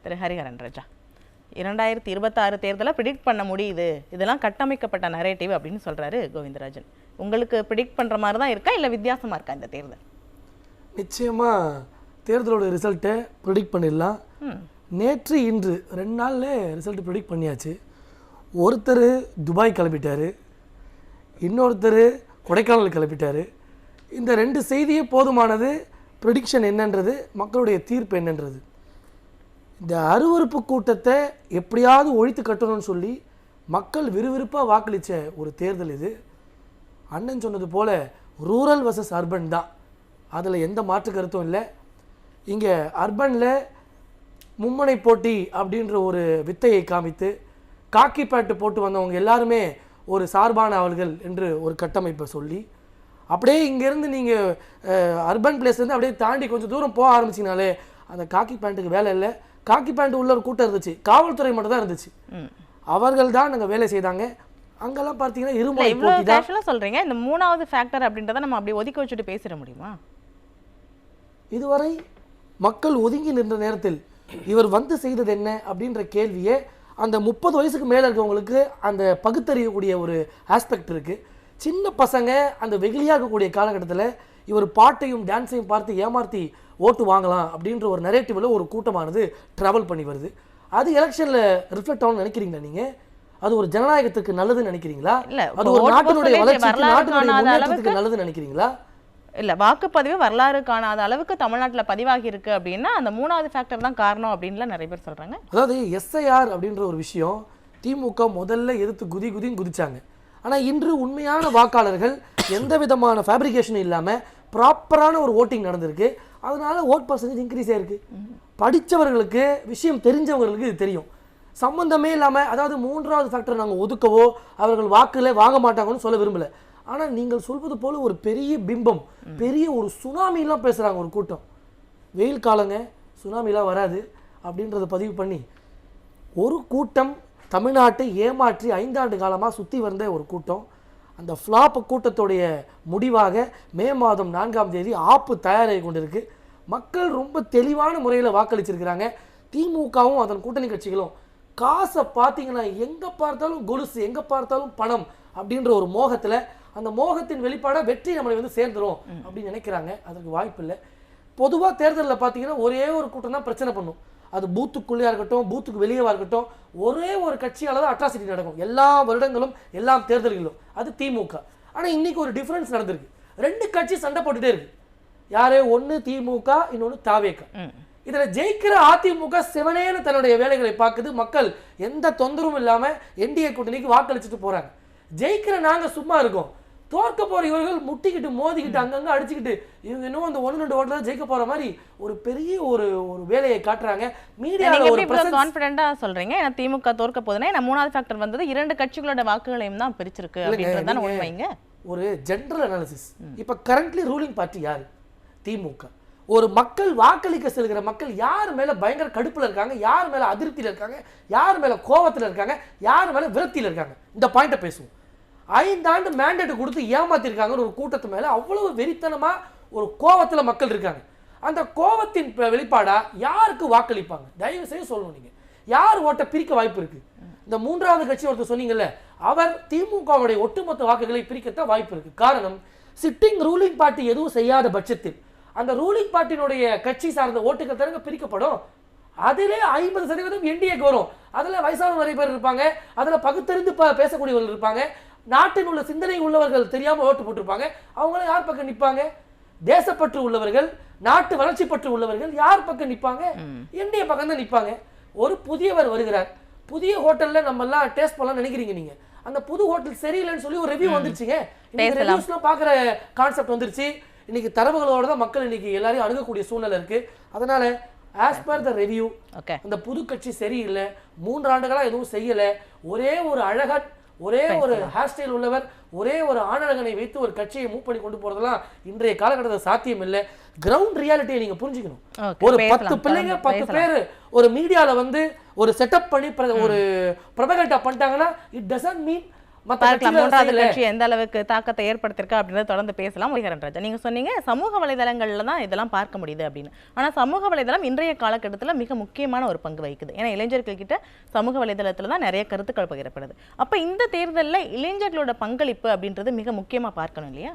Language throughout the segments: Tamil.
திரு ஹரிஹரன் ராஜா, 2026 தேர்தலை ப்ரிடிக்ட் பண்ண முடியுது, இதெல்லாம் கட்டமைக்கப்பட்ட நரேட்டிவ் அப்படின்னு சொல்றாரு கோவிந்தராஜன். உங்களுக்கு ப்ரிடிக்ட் பண்ற மாதிரி தான் இருக்கா இல்லை வித்தியாசமா இருக்கா இந்த தேர்தல்? நிச்சயமா தேர்தலோட ரிசல்ட்டை ப்ரிடிக்ட் பண்ணிடலாம். நேற்று இன்று 2 நாளில் ரிசல்ட் ப்ரிடிக்ட் பண்ணியாச்சு. ஒருத்தர் துபாய் கிளம்பிட்டார், இன்னொருத்தர் கொடைக்கானல் கிளம்பிட்டார். இந்த 2 செய்தியே போதுமானது ப்ரிடிக்ஷன் என்னன்றது, மக்களுடைய தீர்ப்பு என்னன்றது. இந்த அருவருப்பு கூட்டத்தை எப்படியாவது ஒழித்து கட்டணும்னு சொல்லி மக்கள் விறுவிறுப்பாக வாக்களித்த ஒரு தேர்தல் இது. அண்ணன் சொன்னது போல் ரூரல் வர்சஸ் அர்பன் தான், அதில் எந்த மாற்று கருத்தும் இல்லை. இங்கே அர்பனில் மும்முனை போட்டி அப்படின்ற ஒரு வித்தையை காமித்து காக்கி பேட்டு போட்டு வந்தவங்க எல்லாருமே ஒரு சார்பான அவர்கள் என்று ஒரு கட்டமைப்பை சொல்லி, அப்படியே இங்கேருந்து நீங்கள் அர்பன் பிளேஸ்லேருந்து அப்படியே தாண்டி கொஞ்சம் தூரம் போக ஆரம்பிச்சிங்கனாலே அந்த காக்கி பேண்ட்டுக்கு வேலை இல்லை. காக்கி பேண்ட் உள்ள ஒரு கூட்டம் இருந்துச்சு, காவல்துறை மட்டும் தான் இருந்துச்சு. அவர்கள் தான் நாங்கள் வேலை செய்தாங்க. அங்கெல்லாம் பார்த்தீங்கன்னா இருமுறை போட்டி தான் சொல்கிறீங்க. இந்த 3வது ஃபேக்டர் அப்படின்றத நம்ம அப்படி ஒதுக்கி வச்சுட்டு பேசிட முடியுமா? இதுவரை மக்கள் ஒதுங்கி நின்ற நேரத்தில் இவர் வந்து செய்தது என்ன அப்படின்ற கேள்வியே அந்த 30 வயசுக்கு மேலே இருக்கவங்களுக்கு அந்த பகுத்தறியக்கூடிய ஒரு ஆஸ்பெக்ட் இருக்குது. சின்ன பசங்க அந்த வெகுளியாக இருக்கக்கூடிய காலகட்டத்தில் இவர் பாட்டையும் டான்ஸையும் பார்த்து ஏமாற்றி ஓட்டு வாங்கலாம் அப்படின்ற ஒரு நரேட்டிவில் ஒரு கூட்டமானது ட்ராவல் பண்ணி வருது. அது எலெக்ஷனில் ரிஃப்ளெக்ட் ஆகும்னு நினைக்கிறீங்களா நீங்கள்? அது ஒரு ஜனநாயகத்துக்கு நல்லதுன்னு நினைக்கிறீங்களா? இல்லை, அது ஒரு நாட்டினுடைய வளர்ச்சிக்கு, நாட்டினுடைய முன்னேற்றத்துக்கு நல்லதுன்னு நினைக்கிறீங்களா? இல்லை, வாக்குப்பதிவு வரலாறு காணாத அளவுக்கு தமிழ்நாட்டில் பதிவாகி இருக்கு அப்படின்னா அந்த 3வது ஃபேக்டர் தான் காரணம் அப்படின்லாம் நிறைய பேர் சொல்கிறாங்க. அதாவது எஸ்ஐஆர் அப்படின்ற ஒரு விஷயம் திமுக முதல்ல எதிர்த்து குதின்னு குதிச்சாங்க. ஆனால் இன்று உண்மையான வாக்காளர்கள் எந்த விதமான ஃபேப்ரிகேஷனும் இல்லாமல் ப்ராப்பரான ஒரு ஓட்டிங் நடந்திருக்கு. அதனால ஓட் பர்சன்டேஜ் இன்க்ரீஸ் ஆயிருக்கு. படித்தவர்களுக்கு, விஷயம் தெரிஞ்சவர்களுக்கு இது தெரியும். சம்பந்தமே இல்லாமல், அதாவது 3வது ஃபேக்டர் நாங்கள் ஒதுக்கவோ அவர்கள் வாக்குல வாங்க மாட்டாங்கன்னு சொல்ல விரும்பலை. ஆனால் நீங்கள் சொல்வது போல ஒரு பெரிய பிம்பம், பெரிய ஒரு சுனாமிலாம் பேசுகிறாங்க ஒரு கூட்டம். வெயில் காலங்க, சுனாமிலாம் வராது அப்படின்றத பதிவு பண்ணி ஒரு கூட்டம் தமிழ்நாட்டை ஏமாற்றி 5 ஆண்டு காலமாக சுற்றி வந்த ஒரு கூட்டம். அந்த ஃப்ளாப் கூட்டத்துடைய முடிவாக மே மாதம் 4ஆம் தேதி ஆப்பு தயாராகி கொண்டிருக்கு. மக்கள் ரொம்ப தெளிவான முறையில் வாக்களிச்சிருக்கிறாங்க. திமுகவும் அதன் கூட்டணி கட்சிகளும் காசை பார்த்தீங்கன்னா எங்கே பார்த்தாலும் கொலுசு, எங்கே பார்த்தாலும் பணம் அப்படின்ற ஒரு மோகத்தில், அந்த மோகத்தின் வெளிப்பாடாக வெற்றி நம்மளை வந்து சேர்ந்துடும் அப்படின்னு நினைக்கிறாங்க. அதற்கு வாய்ப்பு இல்லை. பொதுவாக தேர்தலில் பார்த்தீங்கன்னா ஒரே ஒரு கூட்டம் தான் பிரச்சனை பண்ணும். அது பூத்துக்குள்ளேயா இருக்கட்டும், பூத்துக்கு வெளியேவா இருக்கட்டும், ஒரே ஒரு கட்சியால் தான் அட்ராசிட்டி நடக்கும் எல்லா வருடங்களும், எல்லா தேர்தல்களும். அது திமுக. ஆனால் இன்னைக்கு ஒரு டிஃப்ரென்ஸ் நடந்திருக்கு. 2 கட்சி சண்டை போட்டுட்டே இருக்கு. யாரே, ஒன்று திமுக, இன்னொன்று தாவேக. இதில் ஜெயிக்கிற அதிமுக சிவனேன்னு தன்னுடைய வேலைகளை பார்க்குது. மக்கள் எந்த தொந்தரவும் இல்லாமல் என்டிஏ கூட்டணிக்கு வாக்களிச்சுட்டு போகிறாங்க. ஜெயிக்கிற நாங்கள் சும்மா இருக்கோம். தோற்க போற இவர்கள் முட்டிக்கிட்டு மோதிக்கிட்டு அங்கங்க அடிச்சுக்கிட்டு இவங்க இன்னும் அந்த 1-2 ஓட்டுல ஜெயிக்க போற மாதிரி ஒரு பெரிய ஒரு வேலையை காட்டுறாங்க. மீடியால ஒரு கான்ஃபிடென்ட்டா சொல்றீங்க. ஏன்னா திமுக தோற்க போகுதுன்னா, ஏன்னா 3வது ஃபேக்டர் வந்தது 2 கட்சிகளோட வாக்குகளையும் தான் பிரிச்சிருக்கு அப்படின்றது தான் உண்மைங்க. ஒரு ஜெனரல் அனாலிசிஸ். இப்ப கரண்ட்லி ரூலிங் பார்ட்டி யாரு? திமுக. ஒரு மக்கள் வாக்களிக்க செல்கிற மக்கள் யார் மேல பயங்கர கடுப்புல இருக்காங்க, யார் மேல அதிருப்தியில இருக்காங்க, யார் மேல கோபத்துல இருக்காங்க, யார் மேல விரக்தியில இருக்காங்க, இந்த பாயிண்ட பேசுவோம். 5 ஆண்டு மேண்டேட் கொடுத்து ஏமாத்திருக்காங்கன்னு ஒரு கூட்டத்து மேல அவ்வளவு வெறித்தனமா ஒரு கோபத்துல மக்கள் இருக்காங்க. அந்த கோபத்தின் வெளிப்பாடா யாருக்கு வாக்களிப்பாங்க? தயவு செய்து சொல்லணும். நீங்க யார் ஓட்ட பிரிக்க வாய்ப்பு இருக்கு? இந்த 3வது கட்சி ஒருத்தர் சொன்னீங்கல்ல, அவர் திமுகவுடைய ஒட்டுமொத்த வாக்குகளை பிரிக்கத்தான் வாய்ப்பு இருக்கு. காரணம், சிட்டிங் ரூலிங் பார்ட்டி எதுவும் செய்யாத பட்சத்தில் அந்த ரூலிங் பார்ட்டியினுடைய கட்சி சார்ந்த ஓட்டுகள் தானங்க பிரிக்கப்படும். அதிலே 50% என்டிஏக்கு வரும். அதில் வயசானவங்க நிறைய பேர் இருப்பாங்க, அதில் பகுத்தறிந்து பேசக்கூடியவர்கள் இருப்பாங்க, நாட்டின் உள்ள சிந்தனை உள்ளவர்கள் தெரியாமல் ஓட்டு போட்டிருப்பாங்க. அவங்களும் யார் பக்கம் நிற்பாங்க? தேசப்பற்று உள்ளவர்கள், நாட்டு வளர்ச்சி பற்று உள்ளவர்கள் யார் பக்கம் நிற்பாங்க? என்டிஏ பக்கம் தான் நிற்பாங்க. ஒரு புதியவர் வருகிறார், புதிய ஹோட்டல்ல நம்ம எல்லாம் டேஸ்ட் பண்ணலாம் நினைக்கிறீங்க நீங்க. அந்த புது ஹோட்டல் சரியில்லைன்னு சொல்லி ஒரு ரிவ்யூ வந்துருச்சுங்க. இன்னைக்கு ரிவ்யூஸ்லாம் பார்க்குற கான்செப்ட் வந்துருச்சு. இன்னைக்கு தரவுகளோட தான் மக்கள் இன்னைக்கு எல்லாரையும் அணுகக்கூடிய சூழ்நிலை இருக்கு. அதனால ஆஸ் பர் த ரிவ்யூ அந்த புது கட்சி சரியில்லை, 3 ஆண்டுகளா எதுவும் செய்யல, ஒரே ஒரு அழகன், ஒரே ஒரு ஹேர் ஸ்டைல் உள்ளவர், ஒரே ஒரு ஆணழகனை வைத்து ஒரு கட்சியை மூவ் பண்ணி கொண்டு போறதெல்லாம் இன்றைய காலகட்டத்தில் சாத்தியம் இல்லை. கிரவுண்ட் ரியாலிட்டியை நீங்க புரிஞ்சுக்கணும். ஒரு 10 பிள்ளைங்க 10 பேர் ஒரு மீடியால வந்து ஒரு செட்டப் பண்ணி ஒரு ப்ரொபகண்டா பண்ணிட்டாங்கன்னா இட் டசன்ட் மீன் பார்க்கலாம் மூன்றாவது கட்சி எந்த அளவுக்கு தாக்கத்தை ஏற்படுத்திருக்கா அப்படின்றத தொடர்ந்து பேசலாம். முருகன் ராஜா, நீங்க சொன்னீங்க சமூக வலைதளங்கள்ல தான் இதெல்லாம் பார்க்க முடியுது அப்படின்னு. ஆனா சமூக வலைதளம் இன்றைய காலகட்டத்துல மிக முக்கியமான ஒரு பங்கு வகிக்குது. ஏன்னா இளைஞர்கள் கிட்ட சமூக வலைதளத்துல தான் நிறைய கருத்துக்கள் பகிரப்படுது. அப்ப இந்த தேர்தல்ல இளைஞர்களோட பங்களிப்பு அப்படின்றது மிக முக்கியமா பார்க்கணும் இல்லையா?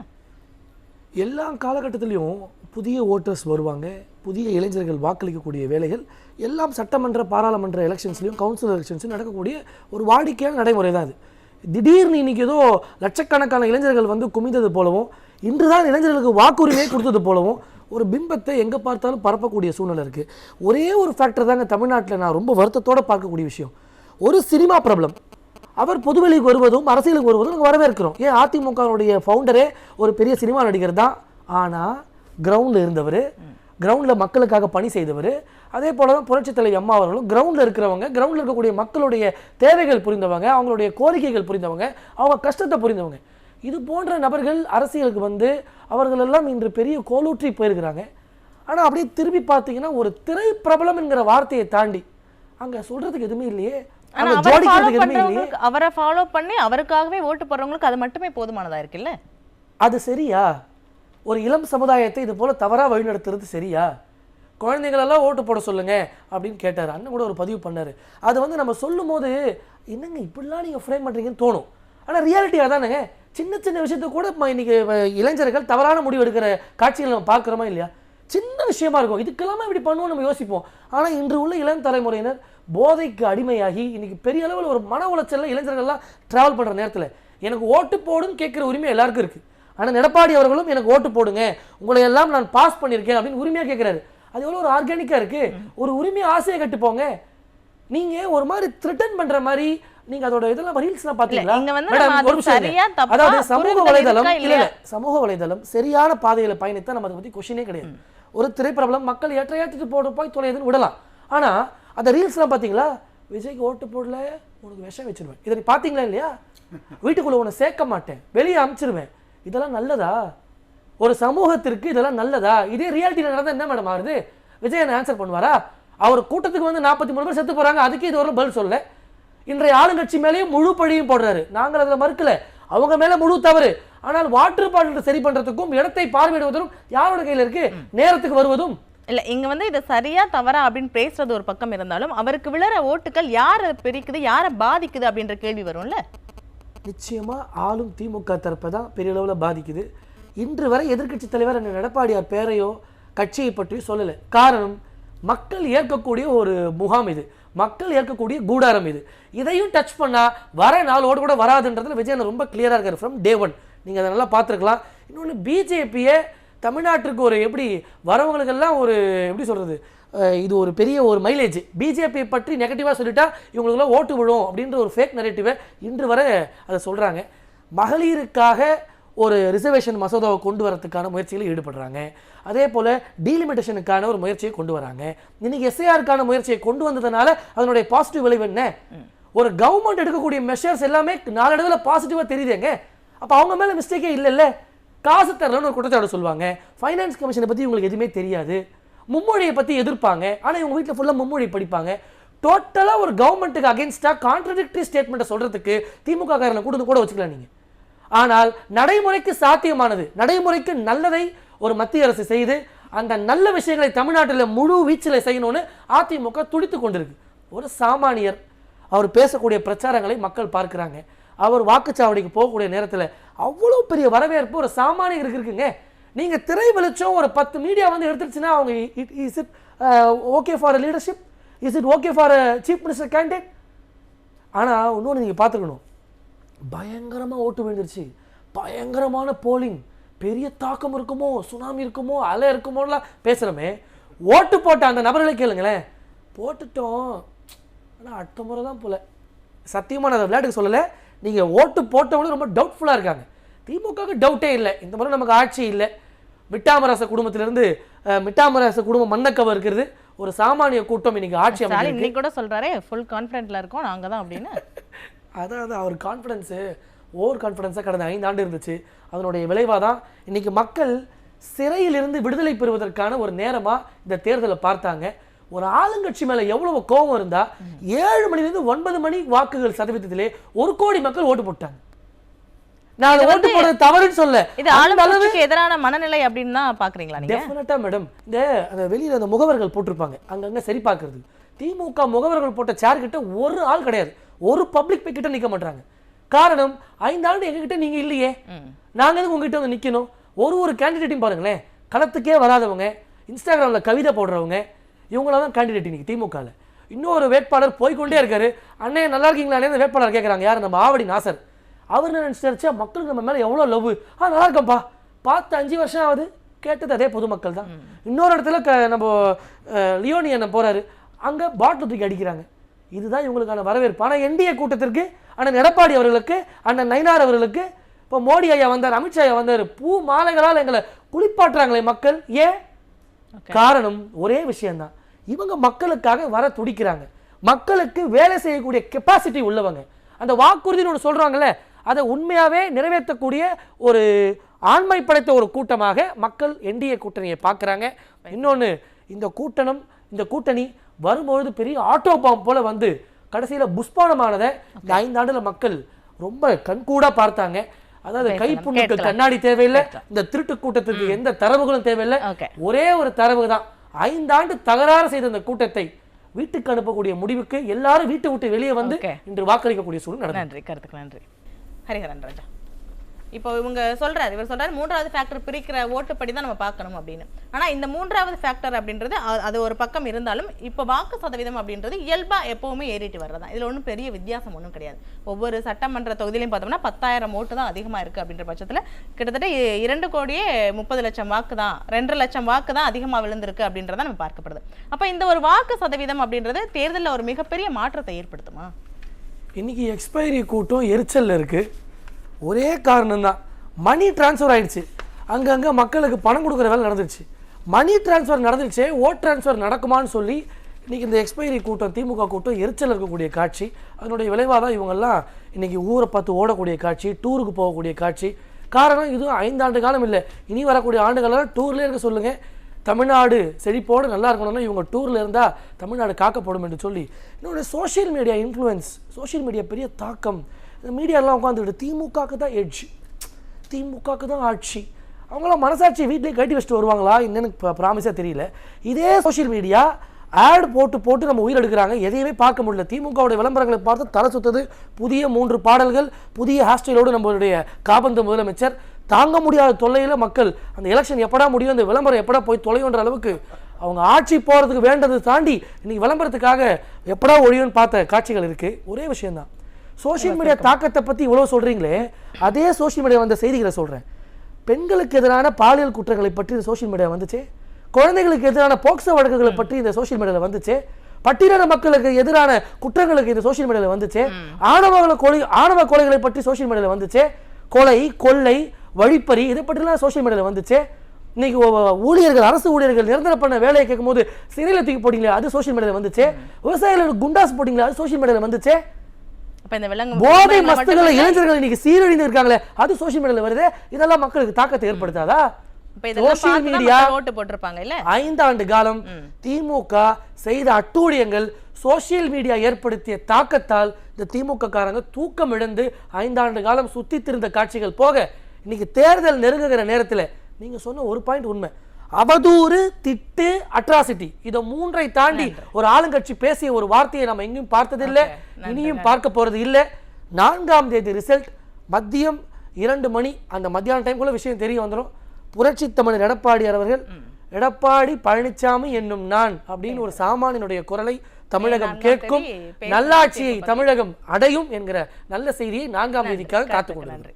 எல்லா காலகட்டத்திலையும் புதிய ஓட்டர்ஸ் வருவாங்க, புதிய இளைஞர்கள் வாக்களிக்கக்கூடிய வேலைகள் எல்லாம் சட்டமன்ற பாராளுமன்ற எலெக்ஷன்ஸ்லையும் கவுன்சில் எலெக்ஷன்ஸ்லையும் நடக்கக்கூடிய ஒரு வாடிக்கையான நடைமுறை தான் அது. திடீர்னு இன்னைக்கு ஏதோ லட்சக்கணக்கான இளைஞர்கள் வந்து குமிந்தது போலவும் இன்றுதான் இளைஞர்களுக்கு வாக்குரிமை கொடுத்தது போலவும் ஒரு பிம்பத்தை எங்கே பார்த்தாலும் பரப்பக்கூடிய சூழ்நிலை இருக்குது. ஒரே ஒரு ஃபேக்டர் தாங்க தமிழ்நாட்டில் நான் ரொம்ப வருத்தத்தோடு பார்க்கக்கூடிய விஷயம். ஒரு சினிமா பிரபலம் அவர் பொதுவெளிக்கு வருவதும் அரசியலுக்கு வருவதும் நாங்கள் வரவேற்கிறோம். ஏன் அதிமுகவுடைய ஃபவுண்டரே ஒரு பெரிய சினிமா நடிகர் தான். ஆனால் கிரவுண்டில் இருந்தவர், கிரவுண்டில் மக்களுக்காக பணி செய்தவர். அதே போல தான் புரட்சித் தலைவி அம்மா அவர்களும் கிரவுண்டில் இருக்கிறவங்க, கிரவுண்டில் இருக்கக்கூடிய மக்களுடைய தேவைகள் புரிந்தவங்க, அவங்களுடைய கோரிக்கைகள் புரிந்தவங்க, அவங்க கஷ்டத்தை புரிந்தவங்க. இது போன்ற நபர்கள் அரசியலுக்கு வந்து அவர்களெல்லாம் இன்று பெரிய கோலூற்றி போயிருக்கிறாங்க. ஆனால் அப்படியே திரும்பி பார்த்தீங்கன்னா ஒரு திரை பிரபலம் என்கிற வார்த்தையை தாண்டி அங்கே சொல்கிறதுக்கு எதுவுமே இல்லையே. அவரை ஃபாலோ பண்ணி அவருக்காகவே ஓட்டு போடுறவங்களுக்கு அது மட்டுமே போதுமானதா இருக்குல்ல? அது சரியா? ஒரு இளம் சமுதாயத்தை இது போல தவறா வழிநடத்துறது சரியா? குழந்தைகளெல்லாம் ஓட்டு போட சொல்லுங்க அப்படின்னு கேட்டார். அண்ணன் கூட ஒரு பதிவு பண்ணாரு. அது வந்து நம்ம சொல்லும் போது என்னங்க இப்படிலாம் நீங்க ஃப்ரேம் பண்றீங்கன்னு தோணும். ஆனா ரியாலிட்டியா தானேங்க. சின்ன சின்ன விஷயத்த கூட இன்னைக்கு இளைஞர்கள் தவறான முடிவு எடுக்கிற காட்சிகள் நம்ம பார்க்குறோமா இல்லையா? சின்ன விஷயமா இருக்கும், இதுக்கெல்லாமே இப்படி பண்ணுவோம் நம்ம யோசிப்போம். ஆனால் இன்று உள்ள இளம் தலைமுறையினர் போதைக்கு அடிமையாகி இன்னைக்கு பெரிய அளவில் ஒரு மன உளைச்சல்ல இளைஞர்கள்லாம் டிராவல் பண்ணுற நேரத்தில் எனக்கு ஓட்டு போடுன்னு கேட்குற உரிமை எல்லாருக்கும் இருக்குது. ஆனால் எடப்பாடி அவர்களும் எனக்கு ஓட்டு போடுங்க, உங்களை எல்லாம் நான் பாஸ் பண்ணியிருக்கேன் அப்படின்னு உரிமையாக கேட்குறாரு. அது எவ்வளோ ஒரு ஆர்கானிக்காக இருக்குது. ஒரு உரிமையை ஆசையை கட்டுப்போங்க. நீங்கள் ஒரு மாதிரி த்ரெட்டன் பண்ணுற மாதிரி நீங்க அதோட இதெல்லாம் ரீல்ஸ்லாம் பாத்தீங்களா? அதாவது சமூக வலைதளம் சரியான பாதையில பயணித்தா நம்ம அதை பத்தி கொஸ்டினே கிடையாது. ஒரு திரைப்பிரபலம் மக்கள் ஏற்றிட்டு போட போய் தொலைதுன்னு விடலாம். ஆனா அந்த ரீல்ஸ்லாம் பாத்தீங்களா? விஜய்க்கு ஓட்டு போடல உனக்கு விஷம் வச்சிருவேன், இதை நீ பாத்தீங்களா இல்லையா? வீட்டுக்குள்ள உன்னை சேர்க்க மாட்டேன், வெளியே அனுப்பிச்சிருவேன். இதெல்லாம் நல்லதா? ஒரு சமூகத்திற்கு இதெல்லாம் நல்லதா? இதே ரியாலிட்டியில் நடந்தா என்ன மேடம் ஆகுது? விஜய் என்ன ஆன்சர் பண்ணுவாரா? அவர் கூட்டத்துக்கு வந்து 43 பேர் செத்து போறாங்க, அதுக்கு இது ஒரு பதில் சொல்ல. இன்றைய ஆளுங்கட்சி மேலேயும் முழு பழியும் போடுறாரு. நாங்கள் அதில் மறுக்கல, அவங்க மேல முழு தவறு. ஆனால் வாட்டர் பாட்டில் சரி பண்றதுக்கும் இடத்தை பார்வையிடுவதும் யாரோட கையில இருக்கு? நேரத்துக்கு வருவதும் இல்ல. இங்க வந்து இது சரியா தவறா அப்படின்னு பேசுறது ஒரு பக்கம் இருந்தாலும் அவருக்கு விழற ஓட்டுகள் யாரை பிரிக்குது, யாரை பாதிக்குது அப்படின்ற கேள்வி வரும்ல. நிச்சயமா ஆளும் திமுக தரப்பை தான் பெரிய அளவில் பாதிக்குது. இன்று வரை எதிர்க்கட்சி தலைவர் எடப்பாடியார் பேரையோ கட்சியை பற்றியோ சொல்லலை. காரணம், மக்கள் ஏற்கக்கூடிய ஒரு முகாம் இது, மக்கள் ஏற்கக்கூடிய கூடாரம் இது. இதையும் டச் பண்ணா வர நாளோடு கூட வராதுன்றதுல விஜயன் ரொம்ப கிளியரா இருக்காரு ஃப்ரம் டே ஒன். நீங்க அதை நல்லா பார்த்துருக்கலாம். இன்னொன்று, பிஜேபியை தமிழ்நாட்டுக்கு ஒரு எப்படி வரவங்களுக்கெல்லாம் ஒரு எப்படி சொல்றது, இது ஒரு பெரிய ஒரு மைலேஜ். பிஜேபியை பற்றி நெகட்டிவாக சொல்லிட்டா இவங்களுக்குலாம் ஓட்டு விழும் அப்படின்ற ஒரு ஃபேக் நரேட்டிவை இன்று வரை அதை சொல்றாங்க. மகளிருக்காக ஒரு ரிசர்வேஷன் மசோதாவை கொண்டு வரதுக்கான முயற்சிகளில் ஈடுபடுறாங்க. அதே போல டீலிமிட்டேஷனுக்கான ஒரு முயற்சியை கொண்டு வராங்க. இன்னைக்கு எஸ்ஐஆருக்கான முயற்சியை கொண்டு வந்ததுனால அதனுடைய பாசிட்டிவ் விளைவு என்ன? ஒரு கவர்மெண்ட் எடுக்கக்கூடிய மெஷர்ஸ் எல்லாமே நாளடைவில் பாசிட்டிவா தெரியுதுங்க. அப்போ அவங்க மேல மிஸ்டேக்கே இல்லைல்ல. காசு தரலன்னு ஒரு குற்றச்சாட்டு சொல்லுவாங்க. ஃபைனான்ஸ் கமிஷனை பத்தி இவங்களுக்கு எதுவுமே தெரியாது. மும்மொழியை பத்தி எதிர்ப்பாங்க, ஆனால் இவங்க வீட்டில் ஃபுல்லாக மும்மொழி படிப்பாங்க. டோட்டலாக ஒரு கவர்மெண்ட்டுக்கு அகேன்ஸ்டாக கான்ட்ரடிக்டரி ஸ்டேட்மெண்ட்டை சொல்றதுக்கு திமுக காரனை கூட வச்சுக்கலாம் நீங்க. ஆனால் நடைமுறைக்கு சாத்தியமானது, நடைமுறைக்கு நல்லதை ஒரு மத்திய அரசு செய்து அந்த நல்ல விஷயங்களை தமிழ்நாட்டில் முழு வீச்சில் செய்யணும்னு அதிமுக துடித்து கொண்டிருக்கு. ஒரு சாமானியர் அவர் பேசக்கூடிய பிரச்சாரங்களை மக்கள் பார்க்கிறாங்க. அவர் வாக்குச்சாவடிக்கு போகக்கூடிய நேரத்தில் அவ்வளோ பெரிய வரவேற்பு ஒரு சாமானியருக்கு இருக்குங்க. நீங்க திரை வெளிச்சம் ஒரு 10 மீடியா வந்து எடுத்துருச்சுன்னா அவங்க is it okay for leadership, is it okay for chief minister candidate? ஆனால் இன்னொன்று நீங்கள் பார்த்துக்கணும், பயங்கரமாக ஓட்டு விழுந்துருச்சு, பயங்கரமான போலிங், பெரிய தாக்கம் இருக்குமோ, சுனாமி இருக்குமோ, அலை இருக்குமோலாம் பேசுகிறோமே. ஓட்டு போட்ட அந்த நபர்களை கேளுங்களேன், போட்டுட்டோம் ஆனால் அடுத்த முறை தான் போல. சத்தியமான அதை விளையாட்டுக்கு சொல்லலை, நீங்கள் ஓட்டு போட்டவங்களும் ரொம்ப டவுட்ஃபுல்லாக இருக்காங்க. திமுகவுக்கு டவுட்டே இல்லை, இந்த முறை நமக்கு ஆட்சி இல்லை. மிட்டாமராச குடும்பத்திலிருந்து மிட்டாமராச குடும்பம் மண்ணக்கவ இருக்கிறது, ஒரு சாமானிய கூட்டம் இன்னைக்கு ஆட்சி அமைச்சு கூட சொல்றாரு ஃபுல் கான்ஃபிடென்ட்ல இருக்கோம் நாங்க தான் அப்படின்னு. அதாவது அவர் கான்ஃபிடன்ஸு ஓவர் கான்ஃபிடன்ஸாக கடந்த 5 ஆண்டு இருந்துச்சு. அதனுடைய விளைவாக தான் இன்னைக்கு மக்கள் சிறையிலிருந்து விடுதலை பெறுவதற்கான ஒரு நேரமாக இந்த தேர்தலை பார்த்தாங்க. ஒரு ஆளுங்கட்சி மேலே எவ்வளவு கோபம் இருந்தால் 7 மணிலேருந்து 9 மணி வாக்குகள் சதவீதத்திலே 1 கோடி மக்கள் ஓட்டு போட்டாங்க. நான் அதை ஓட்டு போடுறது தவறுன்னு சொல்ல. இது ஆளுங்கட்சிக்கு எதிரான மனநிலை அப்படின்னு தான் பாக்குறீங்களா நீங்க? டெஃபினட்டா மேடம். அந்த வெளியில அந்த முகவர்கள் போட்டிருப்பாங்க அங்கங்க சரி பார்க்கறது. திமுக முகவர்கள் போட்ட சேர் கிட்ட ஒரு ஆள் கிடையாது, ஒரு பப்ளிக் கிட்ட நிக்க மாட்டாங்க. காரணம் 5 ஆண்டு எங்ககிட்ட நீங்க இல்லையே, நாங்க எதுக்கு உங்ககிட்ட வந்து நிக்கணும்? ஒரு கேண்டிடேட்டையும் பாருங்களேன், களத்துக்கே வராதவங்க, இன்ஸ்டாகிராம்ல கவிதை போடுறவங்க, இவங்களாம் கேண்டிடேட் இன்னைக்கு திமுகல. இன்னொரு வேட்பாளர் போய்கொண்டே இருக்காரு. அண்ணே நல்லா இருக்கீங்களா? அந்த வேட்பாளர் கேட்கறாங்க, யார்? நம்ம ஆவடி நாசர். அவர் நினைச்சிருச்சா மக்களுக்கு நம்ம மேல எவ்வளவு லவ், நல்லா இருக்கம்பா, பார்த்து 5 வருஷம் ஆகுது, கேட்டது அதே பொதுமக்கள் தான். இன்னொரு இடத்துல நம்ம லியோனி அண்ணன் போறாரு, அங்க பாட்டில் தூக்கி அடிக்கிறாங்க. இதுதான் இவங்களுக்கான வரவேற்பு. ஆனா என்டிஏ கூட்டத்திற்கு அண்ணன் எடப்பாடி அவர்களுக்கு, அண்ணன் நயினார் அவர்களுக்கு, இப்போ மோடி ஐயா வந்தார், அமித்ஷா ஐயா வந்தார், பூ மாலைகளால் எங்களை குளிப்பாட்டுறாங்களே மக்கள். ஏன்? காரணம் ஒரே விஷயம்தான், இவங்க மக்களுக்காக வர துடிக்கிறாங்க, மக்களுக்கு வேலை செய்யக்கூடிய கெப்பாசிட்டி உள்ளவங்க. அந்த வாக்குறுதின்னு ஒன்று சொல்றாங்கல்ல, அதை உண்மையாவே நிறைவேற்றக்கூடிய ஒரு ஆண்மை படைத்த ஒரு கூட்டமாக மக்கள் என்டிஏ கூட்டணியை பார்க்குறாங்க. இன்னொன்று, இந்த கூட்டணி வரும்பொழுது பெரிய ஆட்டோ பாம் போல வந்து கடைசியில புஷ்பானமானதை இந்த 5 ஆண்டுல மக்கள் ரொம்ப கண்கூடா பார்த்தாங்க. அதாவது கைப்புண்ணுக்கு கண்ணாடி தேவையில்லை, இந்த திருட்டு கூட்டத்துக்கு எந்த தரவுகளும் தேவையில்லை. ஒரே ஒரு தரவு தான், 5 ஆண்டு தகராறு செய்த இந்த கூட்டத்தை வீட்டுக்கு அனுப்பக்கூடிய முடிவுக்கு எல்லாரும் வீட்டை விட்டு வெளியே வந்து இன்று வாக்களிக்கக்கூடிய சூழல் நடந்தது. நன்றி, கருத்துக்கு நன்றி. ஹரிஹரன் ராஜா, இப்போ இவர் சொல்றாரு 3வது ஃபேக்டர் பிரிக்கிற ஓட்டுப்படி தான் நம்ம பார்க்கணும் அப்படின்னு. ஆனா இந்த 3வது ஃபேக்டர் அப்படின்றது அது ஒரு பக்கம் இருந்தாலும் இப்போ வாக்கு சதவீதம் அப்படின்றது இயல்பா எப்பவுமே ஏறிட்டு வர்றதா. இதுல ஒன்றும் பெரிய வித்தியாசம் ஒன்றும் கிடையாது. ஒவ்வொரு சட்டமன்ற தொகுதியிலையும் பார்த்தோம்னா 10,000 ஓட்டு தான் அதிகமா இருக்கு அப்படின்ற பட்சத்துல கிட்டத்தட்ட 2,30,00,000 வாக்கு தான், 2 லட்சம் வாக்கு தான் அதிகமா விழுந்திருக்கு அப்படின்றத நம்ம பார்க்கப்படுது. அப்ப இந்த ஒரு வாக்கு சதவீதம் அப்படின்றது தேர்தலில் ஒரு மிகப்பெரிய மாற்றத்தை ஏற்படுத்துமா? இன்னைக்கு எக்ஸ்பைரி கூட்டம் எரிச்சல் இருக்கு. ஒரே காரணம் தான், மணி டிரான்ஸ்ஃபர் ஆயிடுச்சு. அங்கங்கே மக்களுக்கு பணம் கொடுக்குற வேலை நடந்துருச்சு. மணி டிரான்ஸ்ஃபர் நடந்துருச்சு, ஓட் டிரான்ஸ்ஃபர் நடக்குமான்னு சொல்லி இன்னைக்கு இந்த எக்ஸ்பைரி கூட்டம், திமுக கூட்டம் எரிச்சல் இருக்கக்கூடிய காட்சி. அதனுடைய விளைவாக தான் இவங்கெல்லாம் இன்னைக்கு ஊரை பார்த்து ஓடக்கூடிய காட்சி, டூருக்கு போகக்கூடிய காட்சி. காரணம் இதுவும் 5 ஆண்டு காலம் இல்லை, இனி வரக்கூடிய ஆண்டுகளெல்லாம் டூர்லேயே இருக்க சொல்லுங்கள். தமிழ்நாடு செழிப்போடு நல்லா இருக்கணும்னா இவங்க டூரில் இருந்தால் தமிழ்நாடு காக்கப்படும் என்று சொல்லி. இன்னொன்று, social media influence, social media பெரிய தாக்கம். இந்த மீடியாலாம் உட்காந்துக்கிட்டு திமுகவுக்கு தான் எட்ஜ், திமுகவுக்கு தான் ஆட்சி, அவங்களாம் மனசாட்சி வீட்டிலே கட்டி வச்சுட்டு வருவாங்களா என்னன்னு ப்ராமிஸாக தெரியல. இதே சோஷியல் மீடியா ஆட் போட்டு நம்ம உயிர் எடுக்கிறாங்க, எதையுமே பார்க்க முடியல. திமுகவுடைய விளம்பரங்களை பார்த்து தலை சுத்தது. புதிய 3 பாடல்கள், புதிய ஹேர்ஸ்டைலோடு நம்மளுடைய காபந்து முதலமைச்சர். தாங்க முடியாத தொல்லையில் மக்கள் அந்த எலெக்ஷன் எப்படா முடியும், அந்த விளம்பரம் எப்படா போய் தொலையுன்ற அளவுக்கு அவங்க ஆட்சி போகிறதுக்கு வேண்டதை தாண்டி இன்னைக்கு விளம்பரத்துக்காக எப்படா ஒழியும்னு பார்த்த காட்சிகள் இருக்குது. ஒரே விஷயம்தான், சோஷியல் மீடியா தாக்கத்தை பற்றி இவ்வளோ சொல்கிறீங்களே, அதே சோஷியல் மீடியா வந்த செய்திகளை சொல்கிறேன். பெண்களுக்கு எதிரான பாலியல் குற்றங்களை பற்றி இந்த சோஷியல் மீடியா வந்துச்சு, குழந்தைகளுக்கு எதிரான போக்சோ வழக்குகளை பற்றி இந்த சோஷியல் மீடியாவில் வந்துச்சு, பட்டியலின மக்களுக்கு எதிரான குற்றங்களுக்கு இந்த சோஷியல் மீடியாவில் வந்துச்சு, ஆணவ கொலைகளை பற்றி சோஷியல் மீடியாவில் வந்துச்சு, கொலை, கொள்ளை, வழிப்பறி இதை பற்றிலாம் சோஷியல் மீடியாவில் வந்துச்சு. இன்னைக்கு ஊழியர்கள், அரசு ஊழியர்கள் நிரந்தரம் பண்ண வேலையை கேட்கும் போது சிறையில் தூக்கி போட்டீங்களே, அது சோஷியல் மீடியாவில் வந்துச்சு. விவசாயிகளுக்கு குண்டாஸ் போட்டீங்களே, அது சோஷியல் மீடியாவில் வந்துச்சு. போதை மஸ்துகளை இளைஞர்கள் இன்னைக்கு சீரழிந்து இருக்காங்களே, அது சோஷியல் மீடியாவில் வருது. இதெல்லாம் மக்களுக்கு தாக்கத்தை ஏற்படுத்தாதா? சோஷியல் மீடியா 5 ஆண்டு காலம் திமுக செய்த அட்டூழியங்கள், சோஷியல் மீடியா ஏற்படுத்திய தாக்கத்தால் இந்த திமுக காரங்க தூக்கம் இழந்து 5 ஆண்டு காலம் சுத்தி திருந்த காட்சிகள் போக, இன்னைக்கு தேர்தல் நெருங்குகிற நேரத்தில் நீங்க சொன்ன ஒரு பாயிண்ட் உண்மை. அவதூறு, திட்டு, அட்ராசிட்டி, இதை 3ஐ தாண்டி ஒரு ஆளுங்கட்சி பேசிய ஒரு வார்த்தையை நம்ம எங்கேயும் பார்த்ததில்லை, இனியும் பார்க்க போறது இல்லை. 4ஆம் தேதி ரிசல்ட் மதியம் 2 மணி, அந்த மத்தியான டைம்குள்ள விஷயம் தெரிய வந்துடும். புரட்சி தமிழர் எடப்பாடி அவர்கள், எடப்பாடி பழனிசாமி என்னும் நான் அப்படின்னு ஒரு சாமானியனுடைய குரலை தமிழகம் கேட்கும், நல்லாட்சியை தமிழகம் அடையும் என்கிற நல்ல செய்தியை 4ஆம் தேதிக்காக காத்துக்கொண்டு.